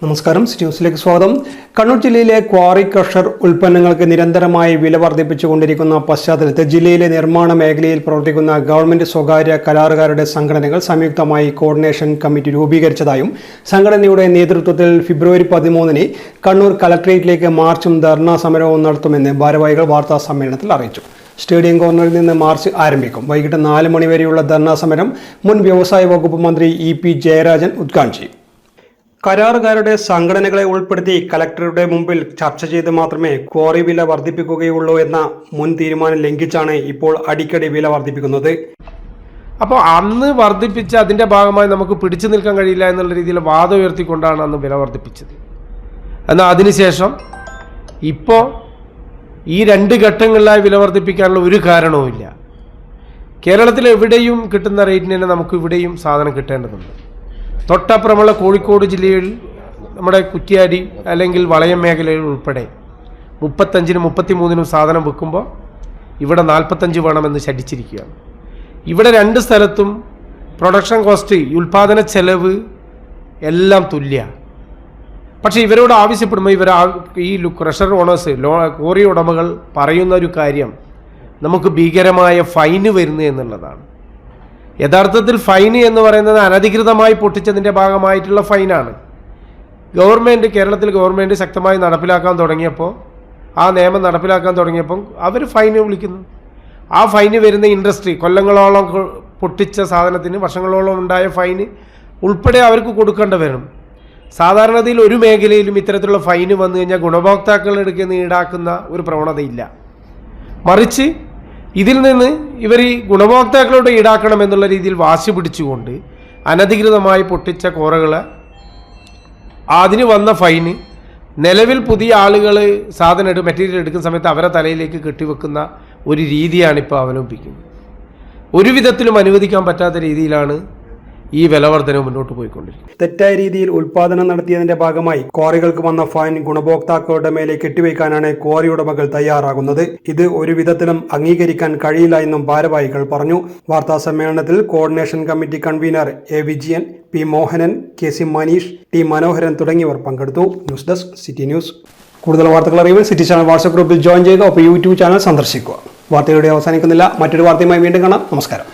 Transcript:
നമസ്കാരം, ന്യൂസിലേക്ക് സ്വാഗതം. കണ്ണൂർ ജില്ലയിലെ ക്വാറി ക്രഷർ ഉൽപ്പന്നങ്ങൾക്ക് നിരന്തരമായി വില വർദ്ധിപ്പിച്ചുകൊണ്ടിരിക്കുന്ന പശ്ചാത്തലത്തിൽ ജില്ലയിലെ നിർമ്മാണ മേഖലയിൽ പ്രവർത്തിക്കുന്ന ഗവൺമെന്റ് സ്വകാര്യ കരാറുകാരുടെ സംഘടനകൾ സംയുക്തമായി കോർഡിനേഷൻ കമ്മിറ്റി രൂപീകരിച്ചതായും സംഘടനയുടെ നേതൃത്വത്തിൽ ഫെബ്രുവരി 13-ന് കണ്ണൂർ കലക്ട്രേറ്റിലേക്ക് മാർച്ചും ധർണാ സമരവും നടത്തുമെന്ന് ഭാരവാഹികൾ വാർത്താ സമ്മേളനത്തിൽ അറിയിച്ചു. സ്റ്റേഡിയം കോർണറിൽ നിന്ന് മാർച്ച് ആരംഭിക്കും. വൈകിട്ട് 4 മണി വരെയുള്ള ധർണാ സമരം മുൻ വ്യവസായ വകുപ്പ് മന്ത്രി EP ജയരാജൻ ഉദ്ഘാടനം ചെയ്യും. കരാറുകാരുടെ സംഘടനകളെ ഉൾപ്പെടുത്തി കലക്ടറുടെ മുമ്പിൽ ചർച്ച ചെയ്ത് മാത്രമേ ക്വാറി വില വർദ്ധിപ്പിക്കുകയുള്ളൂ എന്ന മുൻ തീരുമാനം ലംഘിച്ചാണ് ഇപ്പോൾ അടിക്കടി വില വർദ്ധിപ്പിക്കുന്നത്. അപ്പോൾ അന്ന് വർദ്ധിപ്പിച്ച അതിൻ്റെ ഭാഗമായി നമുക്ക് പിടിച്ചു നിൽക്കാൻ കഴിയില്ല എന്നുള്ള രീതിയിൽ വാദം ഉയർത്തിക്കൊണ്ടാണ് അന്ന് വില വർദ്ധിപ്പിച്ചത്. എന്നാൽ അതിനുശേഷം ഇപ്പോൾ ഈ 2 ഘട്ടങ്ങളിലായി വില വർദ്ധിപ്പിക്കാനുള്ള ഒരു കാരണവുമില്ല. കേരളത്തിൽ എവിടെയും കിട്ടുന്ന റേറ്റിന് തന്നെ നമുക്ക് ഇവിടെയും സാധനം കിട്ടേണ്ടതുണ്ട്. തൊട്ടപ്പുറമുള്ള കോഴിക്കോട് ജില്ലയിൽ നമ്മുടെ കുറ്റ്യാടി അല്ലെങ്കിൽ വളയം മേഖലയിൽ ഉൾപ്പെടെ 35-നും 33-നും സാധനം വിൽക്കുമ്പോൾ ഇവിടെ 45 വേണമെന്ന് ശഠിച്ചിരിക്കുകയാണ്. ഇവിടെ 2 സ്ഥലത്തും പ്രൊഡക്ഷൻ കോസ്റ്റ്, ഉൽപ്പാദന ചെലവ് എല്ലാം തുല്യമാണ്. പക്ഷേ ഇവരോട് ആവശ്യപ്പെടുമ്പോൾ ഈ ക്രഷർ ഓണേഴ്സ്, ക്വാറി ഉടമകൾ പറയുന്ന ഒരു കാര്യം നമുക്ക് ഭീകരമായ ഫൈന് വരുന്നു എന്നുള്ളതാണ്. യഥാർത്ഥത്തിൽ ഫൈന് എന്ന് പറയുന്നത് അനധികൃതമായി പൊട്ടിച്ചതിൻ്റെ ഭാഗമായിട്ടുള്ള ഫൈനാണ്. കേരളത്തിൽ ഗവൺമെൻറ് ശക്തമായി നടപ്പിലാക്കാൻ തുടങ്ങിയപ്പോൾ, ആ നിയമം നടപ്പിലാക്കാൻ തുടങ്ങിയപ്പോൾ അവർ ഫൈന് വിളിക്കുന്നു. ആ ഫൈന് വരുന്ന ഇൻഡസ്ട്രി കൊല്ലങ്ങളോളം പൊട്ടിച്ച സാധനത്തിന് വർഷങ്ങളോളം ഉണ്ടായ ഫൈന് ഉൾപ്പെടെ അവർക്ക് കൊടുക്കേണ്ടി വരും. സാധാരണതയിൽ ഒരു മേഖലയിലും ഇത്തരത്തിലുള്ള ഫൈന് വന്നു കഴിഞ്ഞാൽ ഗുണഭോക്താക്കളുടെ അടുക്കൽ നിന്ന് ഈടാക്കുന്ന ഒരു പ്രവണതയില്ല. മറിച്ച് ഇതിൽ നിന്ന് ഇവർ ഈ ഗുണഭോക്താക്കളോട് ഈടാക്കണം എന്നുള്ള രീതിയിൽ വാശി പിടിച്ചുകൊണ്ട് അനധികൃതമായി പൊട്ടിച്ച കോറകളെ അതിന് വന്ന ഫൈന് നിലവിൽ പുതിയ ആളുകൾ മെറ്റീരിയൽ എടുക്കുന്ന സമയത്ത് അവരെ തലയിലേക്ക് കെട്ടിവെക്കുന്ന ഒരു രീതിയാണ് ഇപ്പോൾ അവലംബിക്കുന്നത്. ഒരു വിധത്തിലും അനുവദിക്കാൻ പറ്റാത്ത രീതിയിലാണ് ഈ വിലവർധനവ് മുന്നോട്ട് പോയിക്കൊണ്ടിരിക്കുന്നത്. തെറ്റായ രീതിയിൽ ഉൽപാദനം നടത്തിയതിന്റെ ഭാഗമായി ക്വാറികൾക്ക് വന്ന ഫൈൻ ഗുണഭോക്താക്കളുടെ മേലെ കെട്ടിവയ്ക്കാനാണ് ക്വാറി ഉടമകൾ തയ്യാറാകുന്നത്. ഇത് ഒരു വിധത്തിലും അംഗീകരിക്കാൻ കഴിയില്ല എന്നും ഭാരവാഹികൾ പറഞ്ഞു. വാർത്താ സമ്മേളനത്തിൽ coordination committee convener A. Vijayan, P. Mohanan, KC Manish, T. മനോഹരൻ തുടങ്ങിയവർ പങ്കെടുത്തു. News desk city news. കൂടുതൽ വാർത്തകൾ അറിയാൻ സിറ്റി ചാനൽ വാട്സ്ആപ്പ് ഗ്രൂപ്പിൽ ജോയിൻ ചെയ്യുക. ഒപ്പം YouTube ചാനൽ സന്ദർശിക്കുക. വാർത്തയുടെ അവസാനിക്കുന്നില്ല. മറ്റൊരു വാർത്തയുമായി വീണ്ടും കാണാം. നമസ്കാരം.